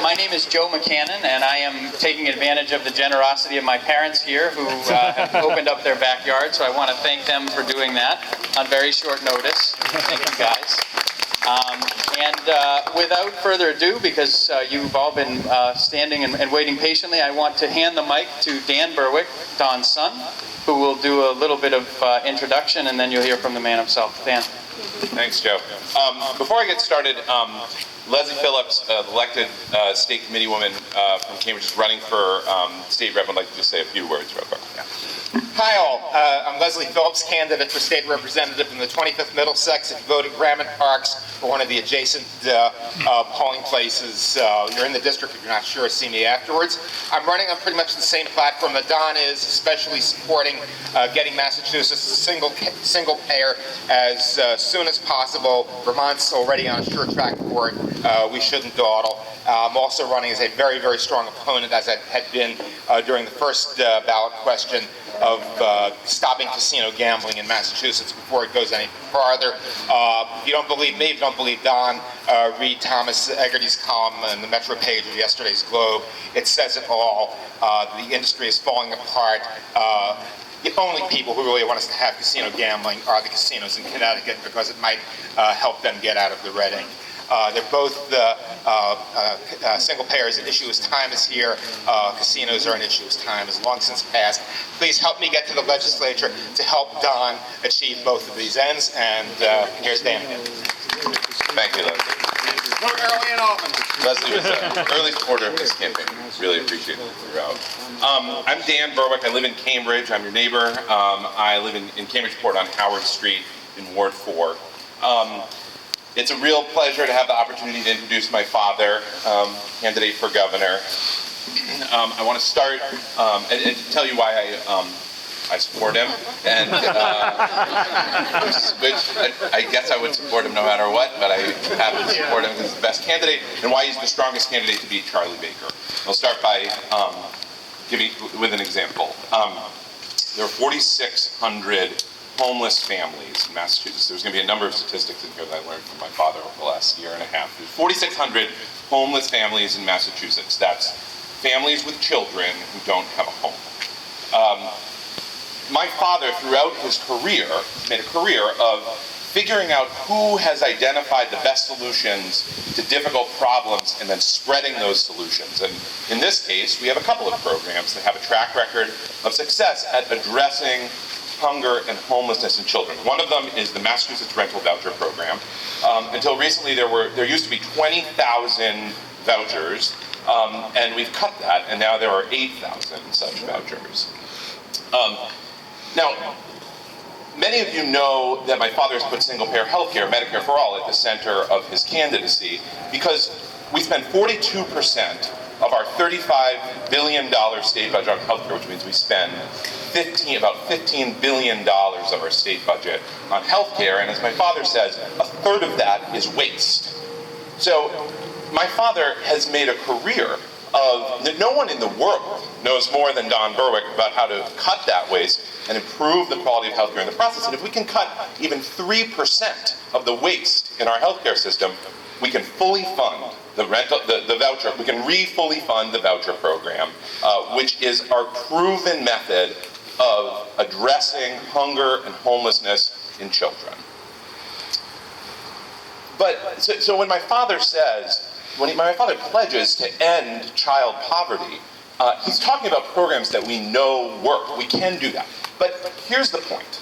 My name is Joe McCannon, and I am taking advantage of the generosity of my parents here who have opened up their backyard, so I want to thank them for doing that on very short notice. Thank you, guys. Without further ado, because you've all been standing and waiting patiently, I want to hand the mic to Dan Berwick, Don's son, who will do a little bit of introduction, and then you'll hear from the man himself. Dan. Thanks, Joe. Before I get started, Leslie Phillips, elected state committee woman from Cambridge, is running for state rep. I'd like to just say a few words real quick. Yeah. Hi all, I'm Leslie Phillips, candidate for state representative in the 25th Middlesex. If you vote at Grammont Parks or one of the adjacent polling places, you're in the district. If you're not sure, see me afterwards. I'm running on pretty much the same platform that Don is, especially supporting getting Massachusetts single payer as soon as possible. Vermont's already on a sure track for it. We shouldn't dawdle. I'm also running as a very, very strong opponent, as I had been during the first ballot question, of stopping casino gambling in Massachusetts before it goes any farther. If you don't believe me, if you don't believe Don, read Thomas Egerty's column in the Metro page of yesterday's Globe. It says it all. The industry is falling apart. The only people who really want us to have casino gambling are the casinos in Connecticut, because it might help them get out of the red ink. They're both single payers. An issue as time is here. Casinos are an issue as time has long since passed. Please help me get to the legislature to help Don achieve both of these ends. And here's Dan again. Thank you, Leslie. Vote early and often. Leslie was an early supporter of this campaign. Really appreciate it throughout. I'm Dan Berwick. I live in Cambridge. I'm your neighbor. I live in Cambridgeport on Howard Street in Ward 4. It's a real pleasure to have the opportunity to introduce my father, candidate for governor. I want to start and tell you why I support him, and which I guess I would support him no matter what, but I happen to support him because he's the best candidate, and why he's the strongest candidate to beat Charlie Baker. I'll start by giving with an example. There are 4,600 homeless families in Massachusetts. There's going to be a number of statistics in here that I learned from my father over the last year and a half. There's 4,600 homeless families in Massachusetts. That's families with children who don't have a home. My father, throughout his career, made a career of figuring out who has identified the best solutions to difficult problems and then spreading those solutions. And in this case, we have a couple of programs that have a track record of success at addressing hunger and homelessness in children. One of them is the Massachusetts Rental Voucher Program. Until recently, there used to be 20,000 vouchers, and we've cut that, and now there are 8,000 such vouchers. Now, many of you know that my father has put single-payer health care, Medicare for All, at the center of his candidacy, because we spend 42% of our $35 billion state budget on health care, which means we spend about $15 billion of our state budget on health care, and as my father says, a third of that is waste. So my father has made a career of that no one in the world knows more than Don Berwick about how to cut that waste and improve the quality of healthcare in the process. And if we can cut even 3% of the waste in our healthcare system, we can fully fund the voucher. We can fully fund the voucher program, which is our proven method of addressing hunger and homelessness in children. But so when my father says, when my father pledges to end child poverty, he's talking about programs that we know work. We can do that. But here's the point,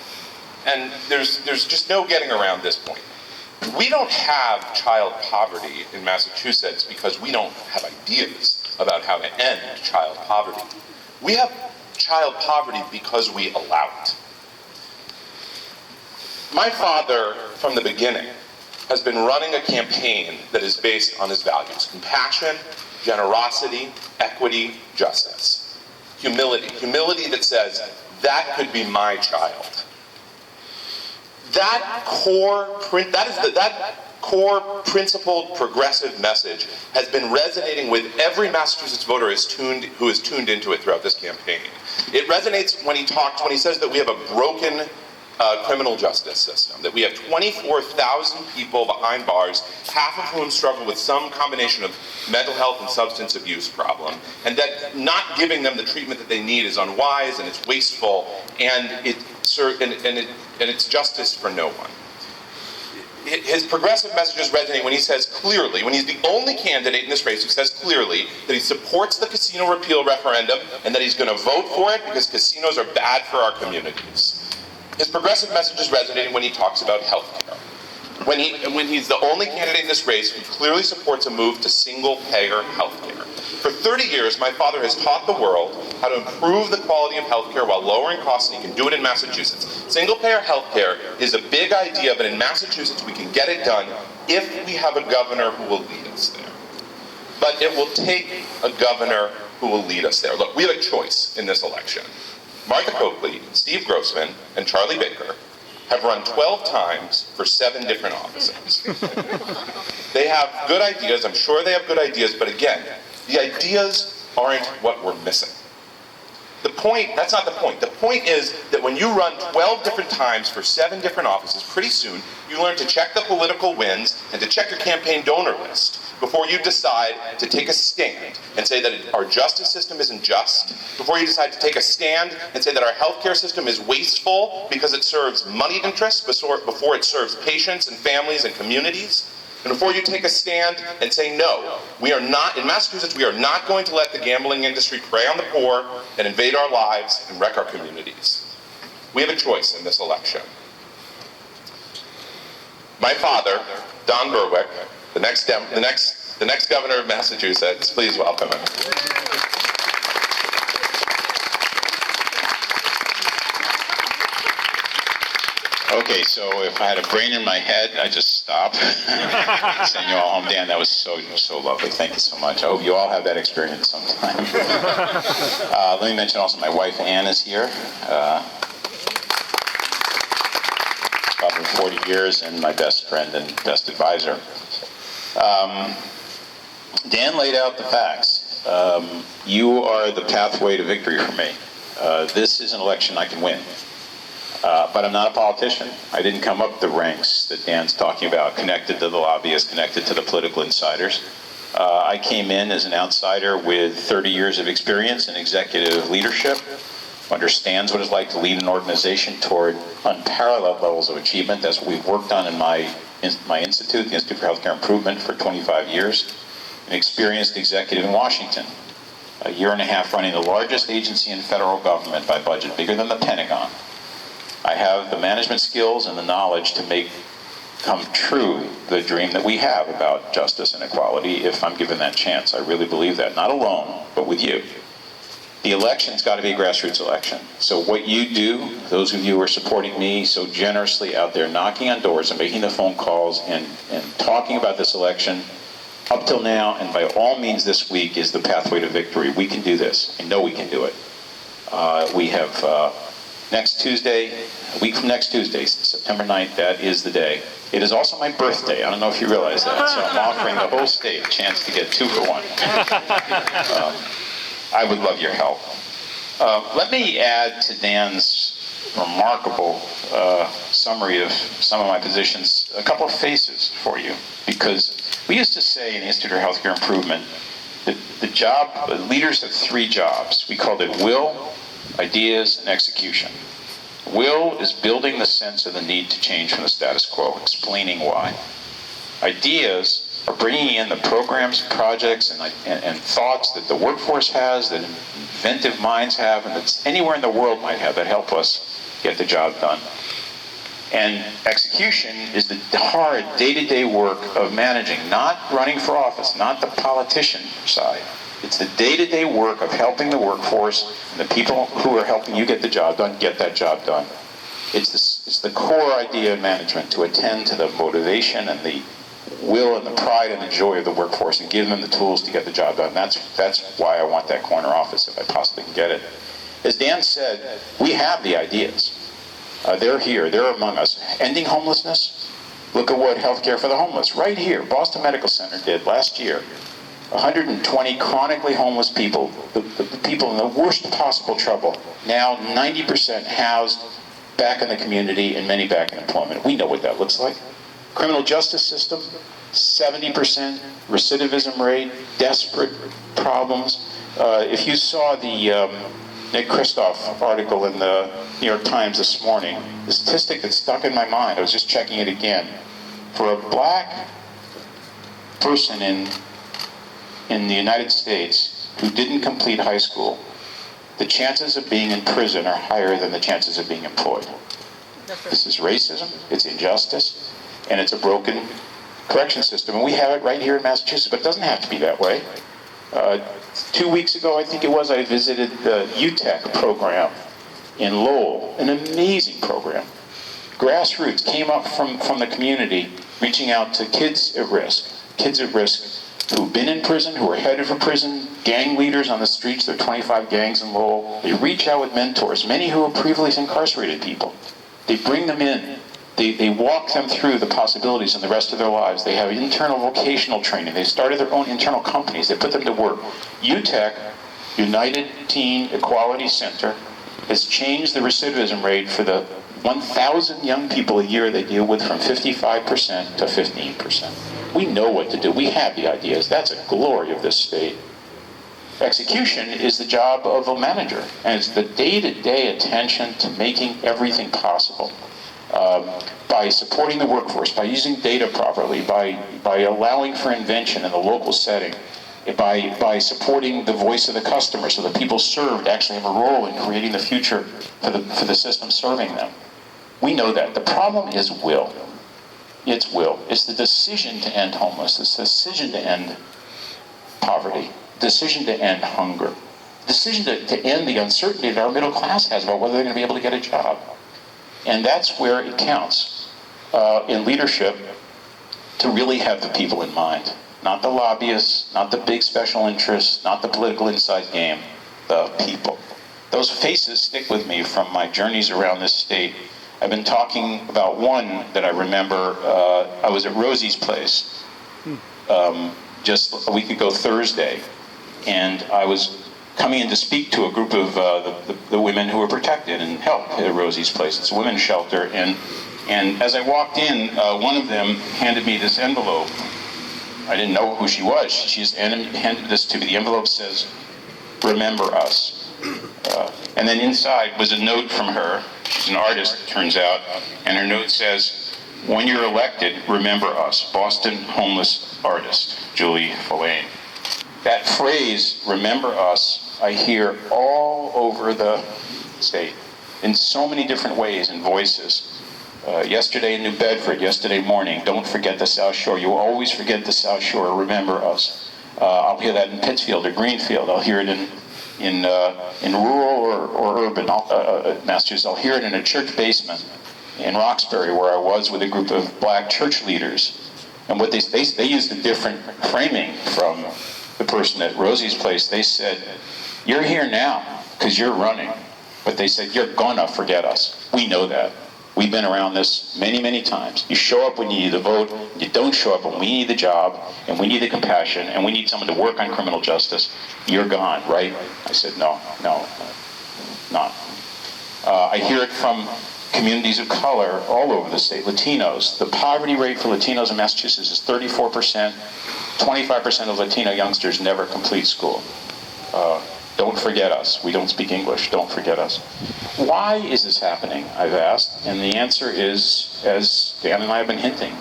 and there's just no getting around this point. We don't have child poverty in Massachusetts because we don't have ideas about how to end child poverty. We have child poverty because we allow it. My father, from the beginning, has been running a campaign that is based on his values: compassion, generosity, equity, justice. Humility that says, that could be my child. That core principled progressive message has been resonating with every Massachusetts voter who is tuned into it throughout this campaign. It resonates when he says that we have a broken criminal justice system, that we have 24,000 people behind bars, half of whom struggle with some combination of mental health and substance abuse problem, and that not giving them the treatment that they need is unwise and it's wasteful, and it's justice for no one. His progressive messages resonate when he says clearly, when he's the only candidate in this race who says clearly that he supports the casino repeal referendum and that he's going to vote for it because casinos are bad for our communities. His progressive messages resonate when he talks about health care. When he's the only candidate in this race who clearly supports a move to single-payer health care. For 30 years, my father has taught the world how to improve the quality of health care while lowering costs, and he can do it in Massachusetts. Single-payer health care is a big idea, but in Massachusetts we can get it done if we have a governor who will lead us there. But it will take a governor who will lead us there. Look, we have a choice in this election. Martha Coakley, Steve Grossman, and Charlie Baker have run 12 times for 7 different offices. They have good ideas, I'm sure they have good ideas, but again, the ideas aren't what we're missing. That's not the point. The point is that when you run 12 different times for 7 different offices, pretty soon you learn to check the political wins and to check your campaign donor list before you decide to take a stand and say that our justice system isn't just, before you decide to take a stand and say that our healthcare system is wasteful because it serves moneyed interests before it serves patients and families and communities. And before you take a stand and say, no, we are not, in Massachusetts, we are not going to let the gambling industry prey on the poor and invade our lives and wreck our communities. We have a choice in this election. My father, Don Berwick, the next governor of Massachusetts, please welcome him. Okay, so if I had a brain in my head, I'd just stop. Send you all home. Dan, that was so lovely. Thank you so much. I hope you all have that experience sometime. Let me mention also my wife, Ann, is here. About 40 years, and my best friend and best advisor. Dan laid out the facts. You are the pathway to victory for me. This is an election I can win. But I'm not a politician. I didn't come up the ranks that Dan's talking about, connected to the lobbyists, connected to the political insiders. I came in as an outsider with 30 years of experience in executive leadership, understands what it's like to lead an organization toward unparalleled levels of achievement. That's what we've worked on in my institute, the Institute for Healthcare Improvement, for 25 years. An experienced executive in Washington, a year and a half running the largest agency in federal government by budget, bigger than the Pentagon. I have the management skills and the knowledge to make come true the dream that we have about justice and equality if I'm given that chance. I really believe that, not alone, but with you. The election's got to be a grassroots election. So what you do, those of you who are supporting me so generously out there, knocking on doors and making the phone calls and talking about this election, up till now, and by all means this week, is the pathway to victory. We can do this. I know we can do it. We have next Tuesday, a week from next Tuesday, September 9th, that is the day. It is also my birthday. I don't know if you realize that. So I'm offering the whole state a chance to get 2 for 1. I would love your help. Let me add to Dan's remarkable summary of some of my positions a couple of faces for you. Because we used to say in the Institute for Healthcare Improvement that leaders have 3 jobs. We called it will, ideas, and execution. Will is building the sense of the need to change from the status quo, explaining why. Ideas are bringing in the programs, projects, and thoughts that the workforce has, that inventive minds have, and that anywhere in the world might have that help us get the job done. And execution is the hard day-to-day work of managing, not running for office, not the politician side. It's the day-to-day work of helping the workforce and the people who are helping you get the job done, get that job done. It's the core idea of management, to attend to the motivation and the will and the pride and the joy of the workforce and give them the tools to get the job done. That's why I want that corner office if I possibly can get it. As Dan said, we have the ideas. They're here, they're among us. Ending homelessness, look at what Healthcare for the Homeless, right here, Boston Medical Center did last year. 120 chronically homeless people, the people in the worst possible trouble, now 90% housed back in the community, and many back in employment. We know what that looks like. Criminal justice system, 70% recidivism rate, desperate problems. If you saw the Nick Kristof article in the New York Times this morning, the statistic that stuck in my mind, I was just checking it again. For a black person in the United States who didn't complete high school, the chances of being in prison are higher than the chances of being employed. This is racism, it's injustice, and it's a broken correction system. And we have it right here in Massachusetts, but it doesn't have to be that way. 2 weeks ago, I think it was, I visited the UTEC program in Lowell, an amazing program. Grassroots came up from the community, reaching out to kids at risk who've been in prison, who are headed for prison, gang leaders on the streets. There are 25 gangs in Lowell. They reach out with mentors, many who are previously incarcerated people. They bring them in. They walk them through the possibilities in the rest of their lives. They have internal vocational training. They started their own internal companies. They put them to work. UTEC, United Teen Equality Center, has changed the recidivism rate for the 1,000 young people a year they deal with from 55% to 15%. We know what to do. We have the ideas. That's a glory of this state. Execution is the job of a manager, and it's the day-to-day attention to making everything possible. By supporting the workforce, by using data properly, by allowing for invention in the local setting, by supporting the voice of the customer so that people served actually have a role in creating the future for the system serving them. We know that. The problem is will. It's will. It's the decision to end homelessness, the decision to end poverty, decision to end hunger, decision to end the uncertainty that our middle class has about whether they're going to be able to get a job. And that's where it counts in leadership to really have the people in mind. Not the lobbyists, not the big special interests, not the political inside game, the people. Those faces stick with me from my journeys around this state. I've been talking about one that I remember. I was at Rosie's place just a week ago Thursday, and I was coming in to speak to a group of the women who were protected and helped at Rosie's place. It's a women's shelter, and as I walked in, one of them handed me this envelope. I didn't know who she was. She just handed this to me. The envelope says, "Remember us." And then inside was a note from her. She's an artist, it turns out, and her note says, "When you're elected, remember us. Boston homeless artist, Julie Folane." That phrase, "remember us," I hear all over the state in so many different ways and voices. Yesterday in New Bedford, yesterday morning, "Don't forget the South Shore. You always forget the South Shore. Remember us." I'll hear that in Pittsfield or Greenfield. I'll hear it in rural or urban Massachusetts. I'll hear it in a church basement in Roxbury, where I was with a group of black church leaders. And what they used a different framing from the person at Rosie's place. They said, "You're here now because you're running." But they said, "You're gonna forget us. We know that. We've been around this many, many times. You show up when you need the vote. You don't show up when we need the job, and we need the compassion, and we need someone to work on criminal justice. You're gone, right?" I said, no, not. I hear it from communities of color all over the state. Latinos. The poverty rate for Latinos in Massachusetts is 34%. 25% of Latino youngsters never complete school. Don't forget us. We don't speak English. Don't forget us. Why is this happening, I've asked, and the answer is, as Dan and I have been hinting,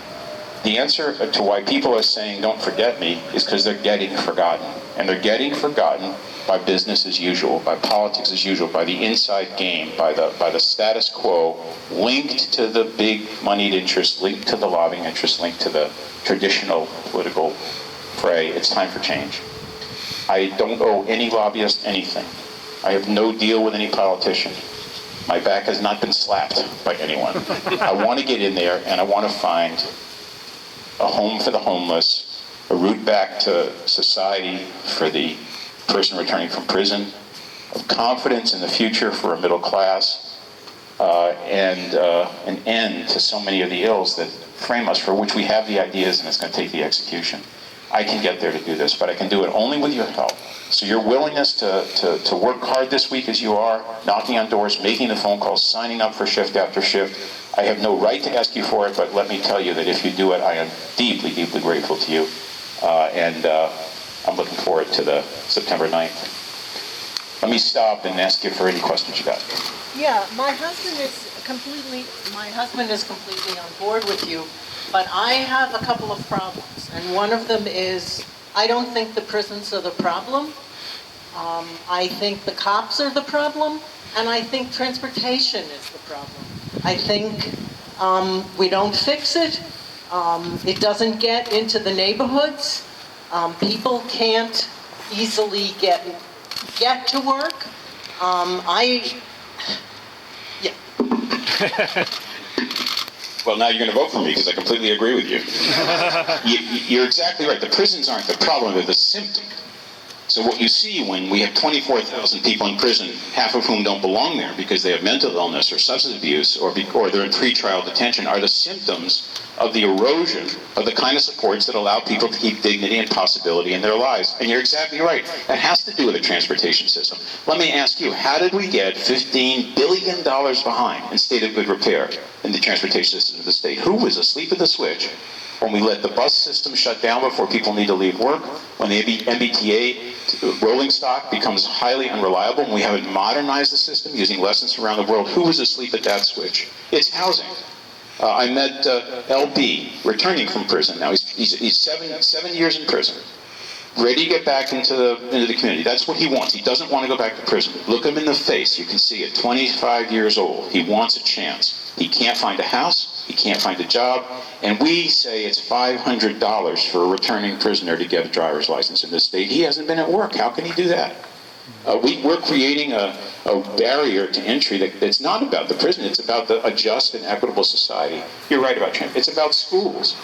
the answer to why people are saying "don't forget me" is because they're getting forgotten. And they're getting forgotten by business as usual, by politics as usual, by the inside game, by the status quo, linked to the big moneyed interests, linked to the lobbying interests, linked to the traditional political fray. It's time for change. I don't owe any lobbyist anything. I have no deal with any politician. My back has not been slapped by anyone. I want to get in there and I want to find a home for the homeless, a route back to society for the person returning from prison, of confidence in the future for a middle class, and an end to so many of the ills that frame us, for which we have the ideas and it's going to take the execution. I can get there to do this, but I can do it only with your help. So your willingness to work hard this week as you are, knocking on doors, making the phone calls, signing up for shift after shift, I have no right to ask you for it, but let me tell you that if you do it, I am deeply, deeply grateful to you. And I'm looking forward to the September 9th. Let me stop and ask you for any questions you got. Yeah, my husband is completely on board with you, but I have a couple of problems, and one of them is I don't think the prisons are the problem. I think the cops are the problem, and I think transportation is the problem. I think we don't fix it. It doesn't get into the neighborhoods. People can't easily get to work. Well, now you're going to vote for me because I completely agree with you. You're exactly right. The prisons aren't the problem, they're the symptom. So what you see when we have 24,000 people in prison, half of whom don't belong there because they have mental illness or substance abuse or they're in pretrial detention, are the symptoms of the erosion of the kind of supports that allow people to keep dignity and possibility in their lives. And you're exactly right. It has to do with the transportation system. Let me ask you, how did we get $15 billion behind in state of good repair in the transportation system of the state? Who was asleep at the switch when we let the bus system shut down before people need to leave work, when the MBTA rolling stock becomes highly unreliable, and we haven't modernized the system using lessons from around the world? Who was asleep at that switch? It's housing. I met LB, returning from prison. Now he's seven years in prison, ready to get back into the community. That's what he wants. He doesn't want to go back to prison. Look him in the face. You can see it. 25 years old. He wants a chance. He can't find a house. He can't find a job. And we say it's $500 for a returning prisoner to get a driver's license in this state. He hasn't been at work. How can he do that? We're creating a barrier to entry that's not about the prison. It's about a just and equitable society. You're right about transit. It's about schools.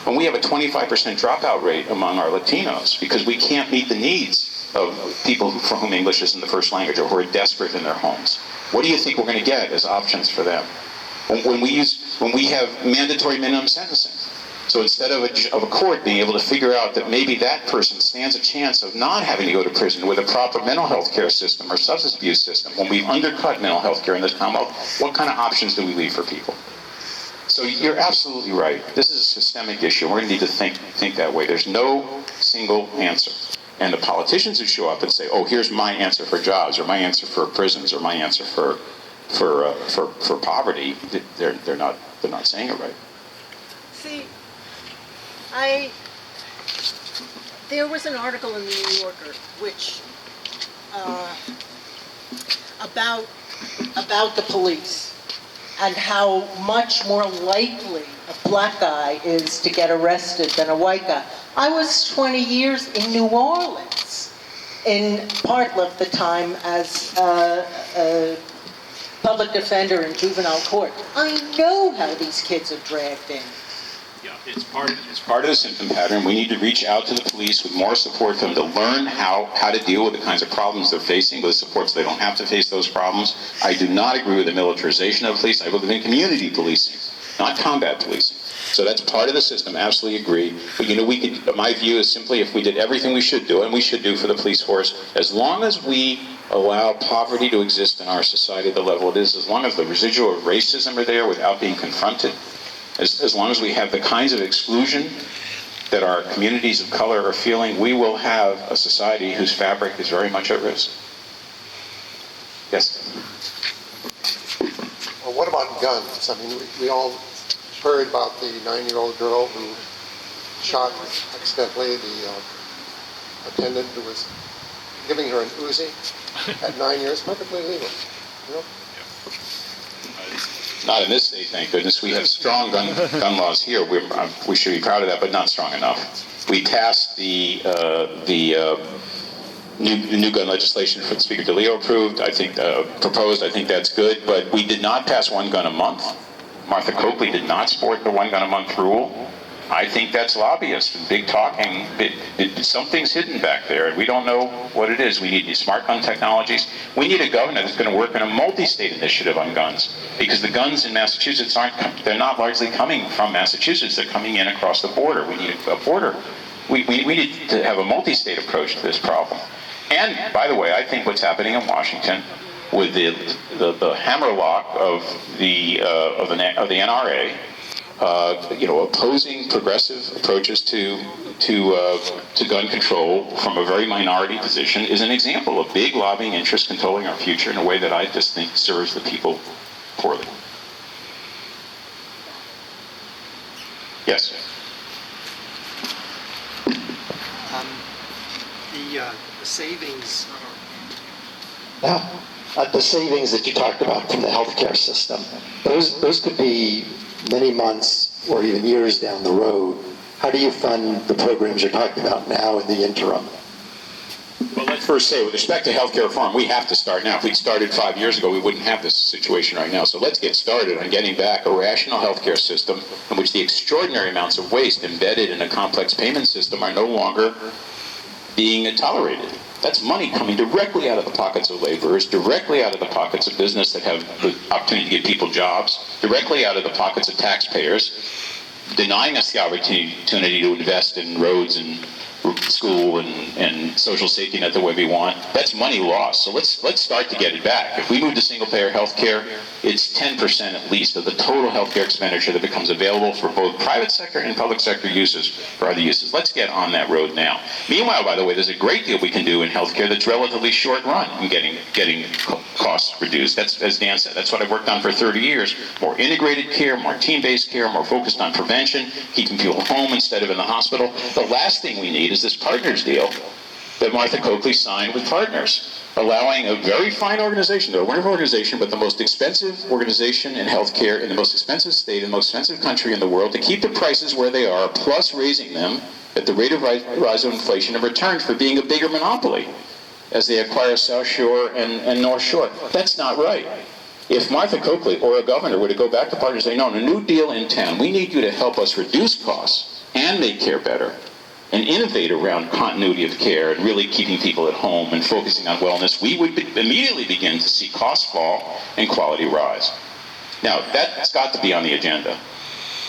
And we have a 25% dropout rate among our Latinos because we can't meet the needs of people for whom English isn't the first language or who are desperate in their homes. What do you think we're going to get as options for them? When we have mandatory minimum sentencing. So instead of a court being able to figure out that maybe that person stands a chance of not having to go to prison with a proper mental health care system or substance abuse system, when we've undercut mental health care in this Commonwealth, what kind of options do we leave for people? So you're absolutely right. This is a systemic issue. We're going to need to think that way. There's no single answer. And the politicians who show up and say, oh, here's my answer for jobs, or my answer for prisons, or my answer for poverty, they're not saying it right. See, there was an article in the New Yorker which about the police and how much more likely a black guy is to get arrested than a white guy. I was 20 years in New Orleans, in part of the time as a public defender in juvenile court. I know how these kids are dragged in. Yeah, it's part of the symptom pattern. We need to reach out to the police with more support for them to learn how to deal with the kinds of problems they're facing, with support so they don't have to face those problems. I do not agree with the militarization of police. I believe in community policing, not combat policing. So that's part of the system, absolutely agree. But my view is simply if we did everything we should do, and we should do for the police force, as long as we allow poverty to exist in our society at the level it is, as long as the residual of racism are there without being confronted, as long as we have the kinds of exclusion that our communities of color are feeling, we will have a society whose fabric is very much at risk. Yes? Well, what about guns? I mean, we all heard about the 9-year-old girl who shot accidentally the attendant who was giving her an Uzi at 9 years, perfectly legal, you know? Not in this state, thank goodness. We have strong gun laws here. We should be proud of that, but not strong enough. We passed the new gun legislation that Speaker DeLeo approved. I think proposed. I think that's good, but we did not pass one gun a month. Martha Coakley did not support the one gun a month rule. I think that's lobbyists and big talking. Something's hidden back there, and we don't know what it is. We need these smart gun technologies. We need a governor that's going to work in a multi-state initiative on guns, because the guns in Massachusetts they're not largely coming from Massachusetts. They're coming in across the border. We need a border We need to have a multi-state approach to this problem. And, by the way, I think what's happening in Washington with the hammerlock of the NRA, opposing progressive approaches to gun control from a very minority position is an example of big lobbying interests controlling our future in a way that I just think serves the people poorly. Yes. The savings. The savings that you talked about from the healthcare system, those could be many months or even years down the road. How do you fund the programs you're talking about now in the interim? Well, let's first say, with respect to healthcare reform, we have to start now. If we'd started 5 years ago, we wouldn't have this situation right now. So let's get started on getting back a rational healthcare system in which the extraordinary amounts of waste embedded in a complex payment system are no longer being tolerated. That's money coming directly out of the pockets of laborers, directly out of the pockets of business that have the opportunity to give people jobs, directly out of the pockets of taxpayers, denying us the opportunity to invest in roads and school and social safety net the way we want. That's money lost. So let's start to get it back. If we move to single-payer health care, it's 10% at least of the total healthcare expenditure that becomes available for both private sector and public sector uses for other uses. Let's get on that road now. Meanwhile, by the way, there's a great deal we can do in healthcare that's relatively short run in getting costs reduced. That's, as Dan said, that's what I've worked on for 30 years. More integrated care, more team-based care, more focused on prevention, keeping people home instead of in the hospital. The last thing we need is this partners deal that Martha Coakley signed with Partners, allowing a very fine organization, a wonderful organization, but the most expensive organization in healthcare in the most expensive state, in the most expensive country in the world, to keep the prices where they are, plus raising them at the rate of rise of inflation in return for being a bigger monopoly as they acquire South Shore and North Shore. That's not right. If Martha Coakley or a governor were to go back to Partners and say, no, a new deal in town, we need you to help us reduce costs and make care better, and innovate around continuity of care and really keeping people at home and focusing on wellness, we would immediately begin to see costs fall and quality rise. Now, that's got to be on the agenda.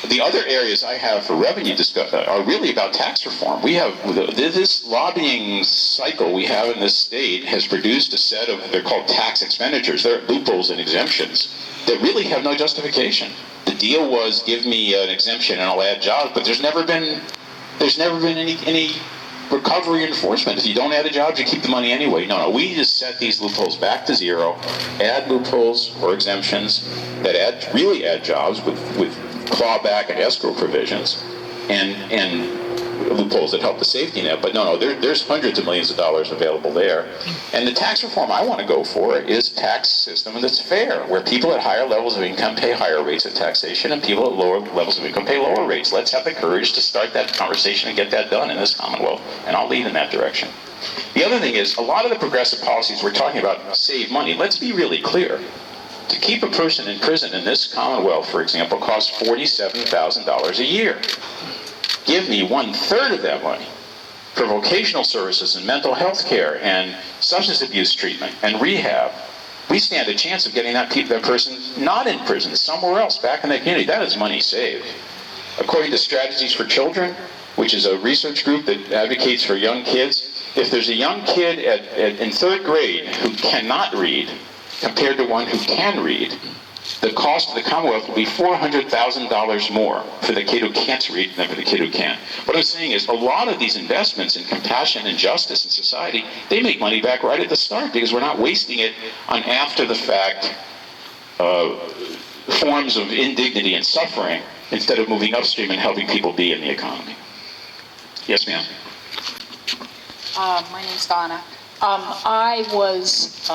The other areas I have for revenue discussion are really about tax reform. We have this lobbying cycle we have in this state has produced a set of, they're called tax expenditures. They're loopholes and exemptions that really have no justification. The deal was, give me an exemption and I'll add jobs, but there's never been any recovery enforcement. If you don't add the jobs, you keep the money anyway. No, we just set these loopholes back to zero, add loopholes or exemptions that really add jobs with clawback and escrow provisions and loopholes that help the safety net. But no, there's hundreds of millions of dollars available there. And the tax reform I want to go for is a tax system that's fair, where people at higher levels of income pay higher rates of taxation and people at lower levels of income pay lower rates. Let's have the courage to start that conversation and get that done in this Commonwealth, and I'll lead in that direction. The other thing is, a lot of the progressive policies we're talking about save money. Let's be really clear. To keep a person in prison in this Commonwealth, for example, costs $47,000 a year. Give me 1/3 of that money for vocational services and mental health care and substance abuse treatment and rehab. We stand a chance of getting that person not in prison, somewhere else, back in the community. That is money saved. According to Strategies for Children, which is a research group that advocates for young kids, if there's a young kid in 3rd grade who cannot read compared to one who can read, the cost of the Commonwealth will be $400,000 more for the kid who can't read than for the kid who can. What I'm saying is, a lot of these investments in compassion and justice in society, they make money back right at the start because we're not wasting it on after-the-fact forms of indignity and suffering instead of moving upstream and helping people be in the economy. Yes, ma'am. My name's Donna. I was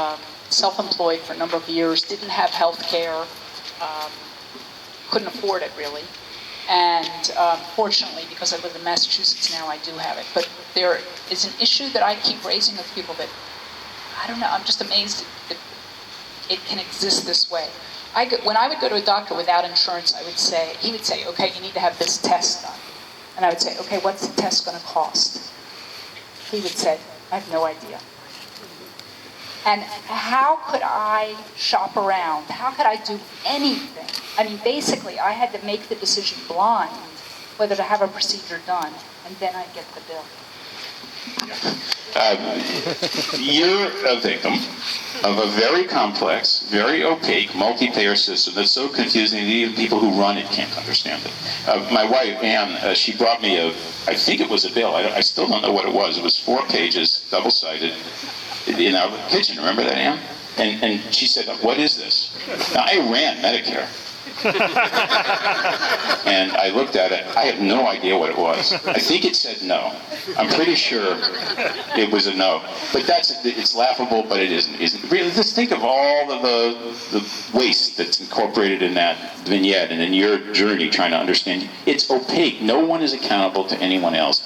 self-employed for a number of years, didn't have health care, couldn't afford it really. And fortunately, because I live in Massachusetts now, I do have it. But there is an issue that I keep raising with people that, I don't know, I'm just amazed that it can exist this way. When I would go to a doctor without insurance, he would say, okay, you need to have this test done. And I would say, okay, what's the test going to cost? He would say, I have no idea. And how could I shop around? How could I do anything? I mean, basically, I had to make the decision blind whether to have a procedure done, and then I get the bill. You're a victim of a very complex, very opaque, multi-payer system that's so confusing that even people who run it can't understand it. My wife, Ann, she brought me I think it was a bill. I still don't know what it was. It was 4 pages, double-sided, in our kitchen. Remember that, Ann? And she said, "What is this?" Now, I ran Medicare. And I looked at it. I have no idea what it was. I think it said no. I'm pretty sure it was a no. But it's laughable, but it isn't. Really, just think of all of the waste that's incorporated in that vignette and in your journey trying to understand. It's opaque. No one is accountable to anyone else.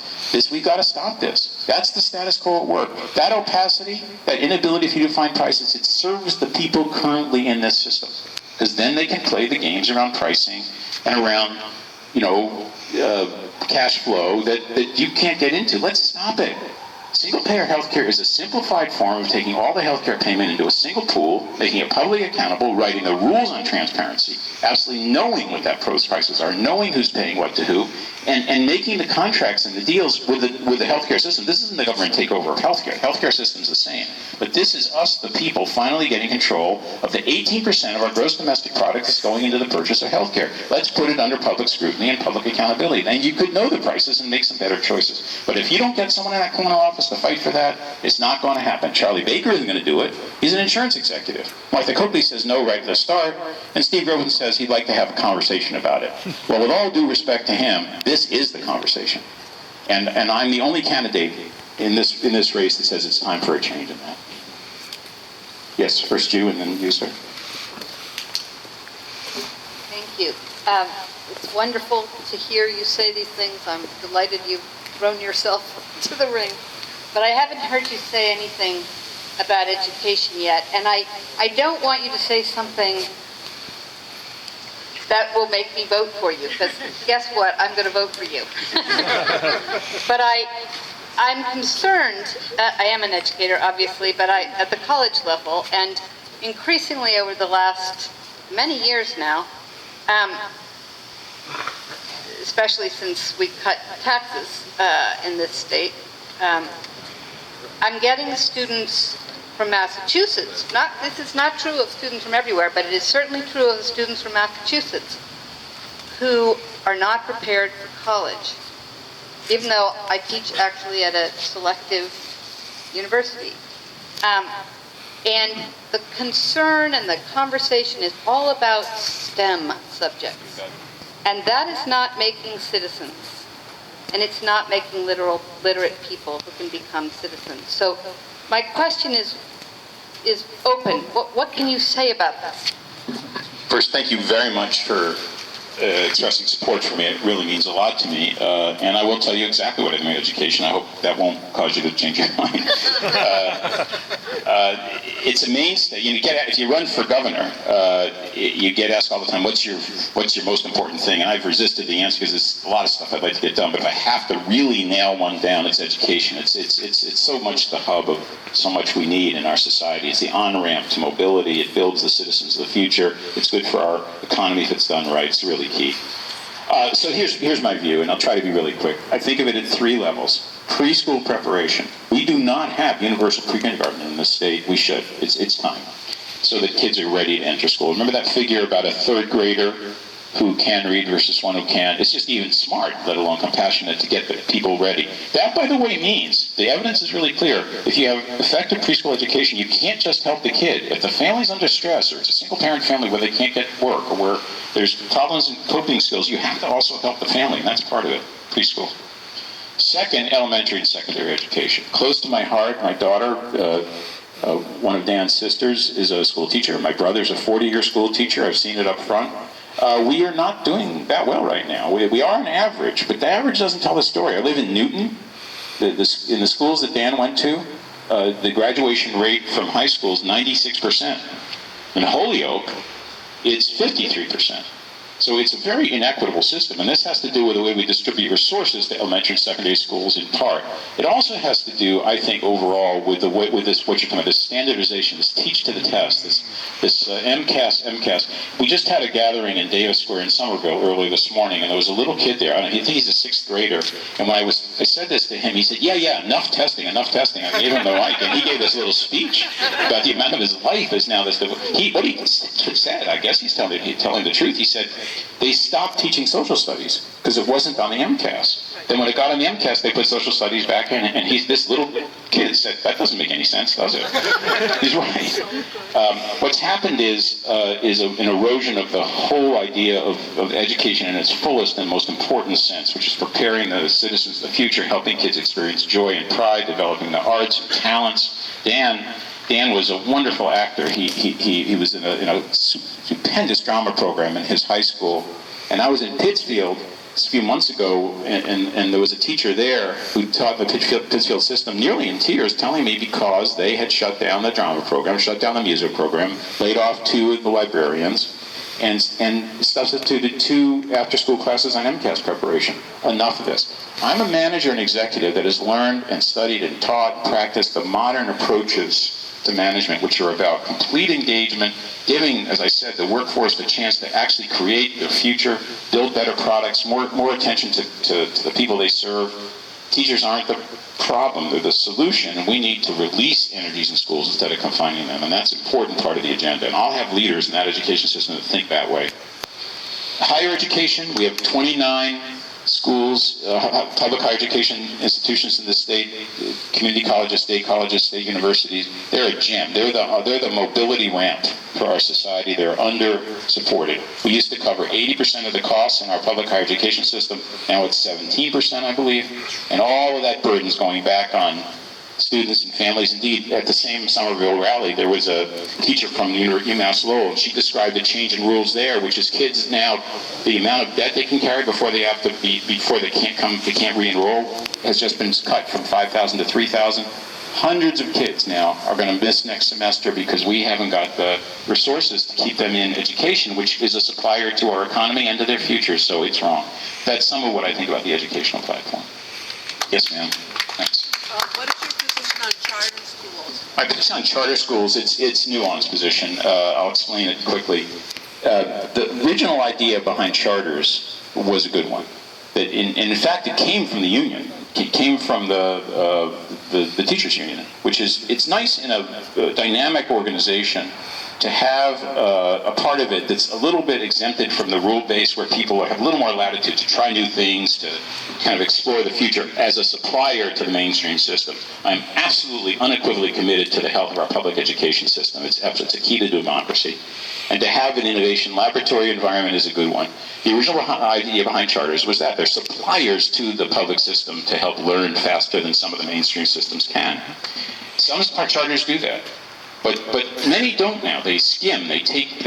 We've got to stop this. That's the status quo at work. That opacity, that inability for you to find prices, it serves the people currently in this system. Because then they can play the games around pricing and around, cash flow that you can't get into. Let's stop it. Single-payer healthcare is a simplified form of taking all the healthcare payment into a single pool, making it publicly accountable, writing the rules on transparency, absolutely knowing what that prices are, knowing who's paying what to who, and making the contracts and the deals with the healthcare system. This isn't the government takeover of healthcare. Healthcare system's the same. But this is us, the people, finally getting control of the 18% of our gross domestic product that's going into the purchase of healthcare. Let's put it under public scrutiny and public accountability. Then you could know the prices and make some better choices. But if you don't get someone in that corner office to fight for that, it's not going to happen. Charlie Baker isn't going to do it. He's an insurance executive. Martha Coakley says no right at the start, and Steve Groban says he'd like to have a conversation about it. Well, with all due respect to him, this is the conversation. And I'm the only candidate in this race that says it's time for a change in that. Yes, first you and then you, sir. Thank you. It's wonderful to hear you say these things. I'm delighted you've thrown yourself to the ring. But I haven't heard you say anything about education yet. And I don't want you to say something that will make me vote for you, because guess what? I'm going to vote for you. But I'm concerned. I am an educator, obviously, but at the college level, and increasingly over the last many years now, especially since we cut taxes in this state, I'm getting students from Massachusetts. This is not true of students from everywhere, but it is certainly true of the students from Massachusetts who are not prepared for college, even though I teach actually at a selective university. And the concern and the conversation is all about STEM subjects. And that is not making citizens. And it's not making literate people who can become citizens. So my question is open. What can you say about this? First, thank you very much for expressing support for me. It really means a lot to me. And I will tell you exactly what I think of education. I hope that won't cause you to change your mind. It's a mainstay. If you run for governor, you get asked all the time, what's your most important thing? And I've resisted the answer because there's a lot of stuff I'd like to get done. But if I have to really nail one down, it's education. It's so much the hub of so much we need in our society. It's the on-ramp to mobility. It builds the citizens of the future. It's good for our economy if it's done right. It's really key. So here's my view, and I'll try to be really quick. I think of it at 3 levels. Preschool preparation. We do not have universal pre-kindergarten in this state. We should. It's time. So that kids are ready to enter school. Remember that figure about a 3rd grader who can read versus one who can't? It's just even smart, let alone compassionate, to get the people ready. That, by the way, means, the evidence is really clear, if you have effective preschool education, you can't just help the kid. If the family's under stress, or it's a single-parent family where they can't get work, or where there's problems in coping skills, you have to also help the family, and that's part of it, preschool. Second, elementary and secondary education. Close to my heart, my daughter, one of Dan's sisters, is a school teacher. My brother's a 40-year school teacher. I've seen it up front. We are not doing that well right now. We are an average, but the average doesn't tell the story. I live in Newton. In the schools that Dan went to, the graduation rate from high school is 96%. In Holyoke, it's 53%. So it's a very inequitable system, and this has to do with the way we distribute resources to elementary and secondary schools in part. It also has to do, I think, overall with the way, with this, what you're talking about, this standardization, this teach to the test, this MCAS. We just had a gathering in Davis Square in Somerville early this morning, and there was a little kid there. I think he's a 6th grader, and when I said this to him, he said, yeah, enough testing. I gave him the mic, and he gave this little speech about the amount of his life is now this. What he said, I guess he's telling the truth. He said they stopped teaching social studies because it wasn't on the MCAS. Then when it got on the MCAS, they put social studies back in, and this little kid said, that doesn't make any sense, does it? He's right. What's happened is an erosion of the whole idea of education in its fullest and most important sense, which is preparing the citizens of the future, helping kids experience joy and pride, developing the arts and talents. Dan was a wonderful actor. He was in a stupendous drama program in his high school. And I was in Pittsfield a few months ago, and there was a teacher there who taught the Pittsfield system nearly in tears, telling me because they had shut down the drama program, shut down the music program, laid off 2 of the librarians, and substituted 2 after-school classes on MCAS preparation. Enough of this. I'm a manager and executive that has learned and studied and taught and practiced the modern approaches to management, which are about complete engagement, giving, as I said, the workforce the chance to actually create their future, build better products, more attention to the people they serve. Teachers aren't the problem, they're the solution, and we need to release energies in schools instead of confining them, and that's an important part of the agenda. And I'll have leaders in that education system that think that way. Higher education, we have 29 schools, public higher education institutions in the state, community colleges, state universities. They're a gem. They're the mobility ramp for our society. They're under-supported. We used to cover 80% of the costs in our public higher education system. Now it's 17%, I believe. And all of that burden is going back on students and families. Indeed, at the same Somerville rally, there was a teacher from UMass Lowell, and she described the change in rules there, which is kids now, the amount of debt they can carry before they can't re-enroll has just been cut from $5,000 to $3,000. Hundreds of kids now are going to miss next semester because we haven't got the resources to keep them in education, which is a supplier to our economy and to their future, so it's wrong. That's some of what I think about the educational platform. Yes, ma'am. Thanks. What is your position on charter schools? My position on charter schools, it's nuanced position. I'll explain it quickly. The original idea behind charters was a good one. In fact, it came from the union. It came from the teachers union, which is, it's nice in a dynamic organization to have a part of it that's a little bit exempted from the rule base, where people have a little more latitude to try new things, to kind of explore the future as a supplier to the mainstream system. I'm absolutely unequivocally committed to the health of our public education system. It's a key to democracy. And to have an innovation laboratory environment is a good one. The original idea behind charters was that they're suppliers to the public system to help learn faster than some of the mainstream systems can. Some charters do that. But many don't now. They skim. They take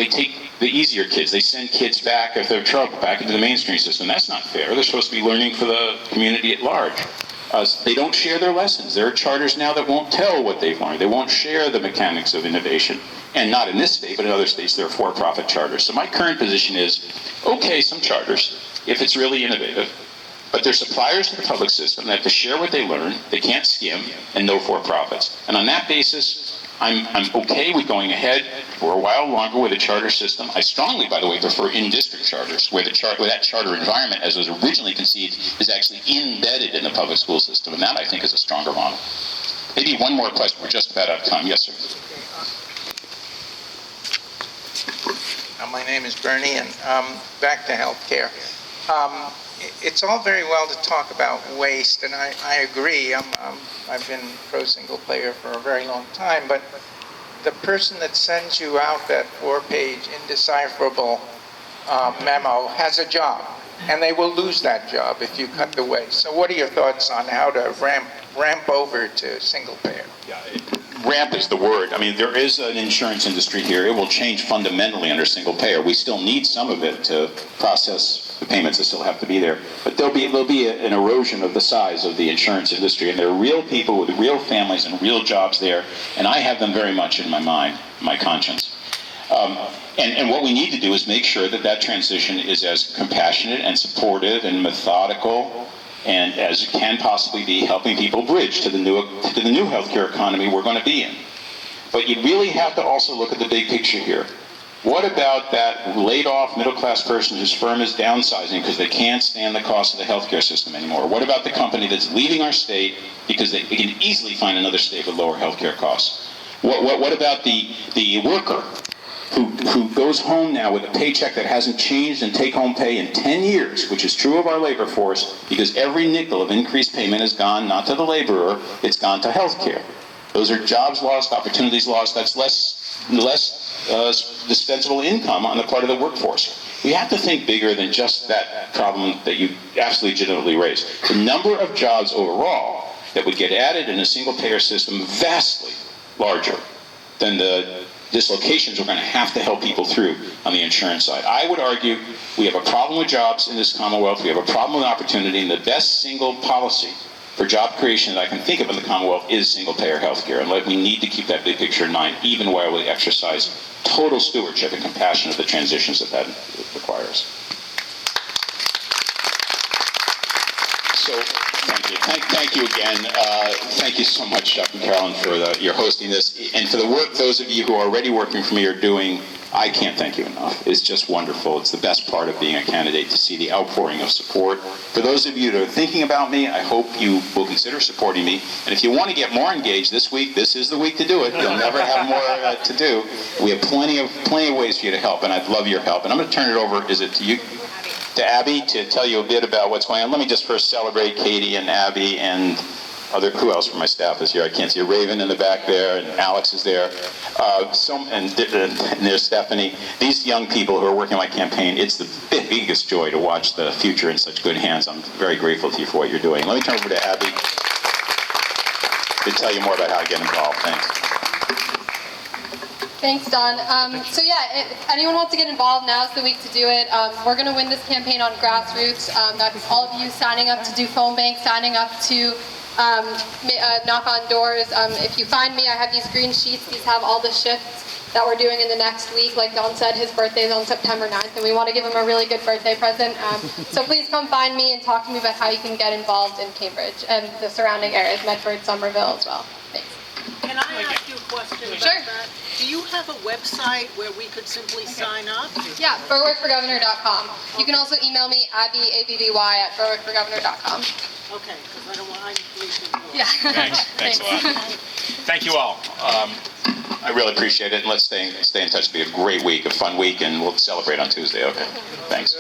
the easier kids. They send kids back, if they're in trouble, back into the mainstream system. That's not fair. They're supposed to be learning for the community at large. They don't share their lessons. There are charters now that won't tell what they've learned. They won't share the mechanics of innovation. And not in this state, but in other states, there are for-profit charters. So my current position is, okay, some charters, if it's really innovative, but they're suppliers to the public system. They have to share what they learn. They can't skim, and no for-profits. And on that basis, I'm okay with going ahead for a while longer with a charter system. I strongly, by the way, prefer in-district charters, where that charter environment, as was originally conceived, is actually embedded in the public school system, and that, I think, is a stronger model. Maybe one more question. We're just about out of time. Yes, sir. My name is Bernie, and back to healthcare. It's all very well to talk about waste, and I agree. I've been pro-single payer for a very long time, but the person that sends you out that 4-page indecipherable memo has a job, and they will lose that job if you cut the waste. So what are your thoughts on how to ramp over to single payer? Ramp is the word. I mean, there is an insurance industry here. It will change fundamentally under single payer. We still need some of it to process the payments that still have to be there. But there'll be an erosion of the size of the insurance industry, and there are real people with real families and real jobs there, and I have them very much in my mind, my conscience. And what we need to do is make sure that that transition is as compassionate and supportive and methodical and as it can possibly be, helping people bridge to the new healthcare economy we're going to be in. But you really have to also look at the big picture here. What about that laid-off middle-class person whose firm is downsizing because they can't stand the cost of the healthcare system anymore? What about the company that's leaving our state because they can easily find another state with lower healthcare costs? What about the worker who goes home now with a paycheck that hasn't changed in take-home pay in 10 years, which is true of our labor force, because every nickel of increased payment has gone not to the laborer, it's gone to health care. Those are jobs lost, opportunities lost, that's less dispensable income on the part of the workforce. We have to think bigger than just that problem that you absolutely legitimately raised. The number of jobs overall that would get added in a single-payer system vastly larger than the dislocations we're going to have to help people through on the insurance side. I would argue we have a problem with jobs in this Commonwealth, we have a problem with opportunity, and the best single policy for job creation that I can think of in the Commonwealth is single-payer health care. And we need to keep that big picture in mind, even while we exercise total stewardship and compassion of the transitions that requires. So, thank you. Thank you again. Thank you so much, Chuck and Carolyn, for your hosting this. And for the work those of you who are already working for me are doing, I can't thank you enough. It's just wonderful. It's the best part of being a candidate, to see the outpouring of support. For those of you that are thinking about me, I hope you will consider supporting me. And if you want to get more engaged this week, this is the week to do it. You'll never have more to do. We have plenty of ways for you to help, and I'd love your help. And I'm going to turn it over, is it to you? To Abby, to tell you a bit about what's going on. Let me just first celebrate Katie and Abby and who else from my staff is here? I can't see Raven in the back there, and Alex is there. And there's Stephanie. These young people who are working on my campaign, it's the biggest joy to watch the future in such good hands. I'm very grateful to you for what you're doing. Let me turn over to Abby to tell you more about how to get involved. Thanks. Thanks, Don. So yeah, if anyone wants to get involved, now's the week to do it. We're going to win this campaign on grassroots. That's all of you signing up to do phone bank, signing up to knock on doors. If you find me, I have these green sheets. These have all the shifts that we're doing in the next week. Like Don said, his birthday is on September 9th, and we want to give him a really good birthday present. So please come find me and talk to me about how you can get involved in Cambridge and the surrounding areas, Medford, Somerville as well. Thanks. Can I ask you a question about that? Do you have a website where we could simply sign up? Yeah, berwickforgovernor.com. You can also email me, abby@berwickforgovernor.com. Okay, because I don't want information. Yeah. Thanks a lot. Thank you all. I really appreciate it, and let's stay in touch. It'll be a great week, a fun week, and we'll celebrate on Tuesday. Okay. Thanks.